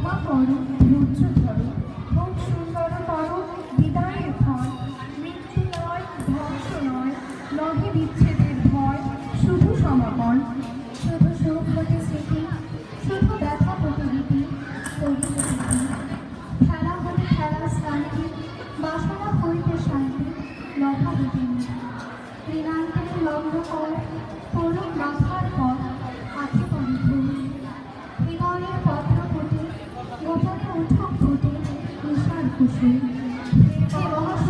ক্ষমা করো, ধৈর্য ধরো, হোক সুন্দরতর বিদায়ের ফল। মৃত্যু নয়, ধ্বংস নয়, নহে বিচ্ছেদের ভয়, শুধু সমাপন। শুধু সুখ হতে স্মৃতি, শুধু ব্যথা হতে রীতি, করিব প্রীতি। খেলা হতে খেলার শান্তি, বাসনা হইতে শান্তি, লভা হতে মুক্তি। ঋণান্তরে লগ্ন কর, করুক মাথার পথ, হাতে করে ধুল। হৃদয়ের পত্র ফুটে, গোপনে উঠুক ফুটে, ঈশার কুসুম। যে রহস্য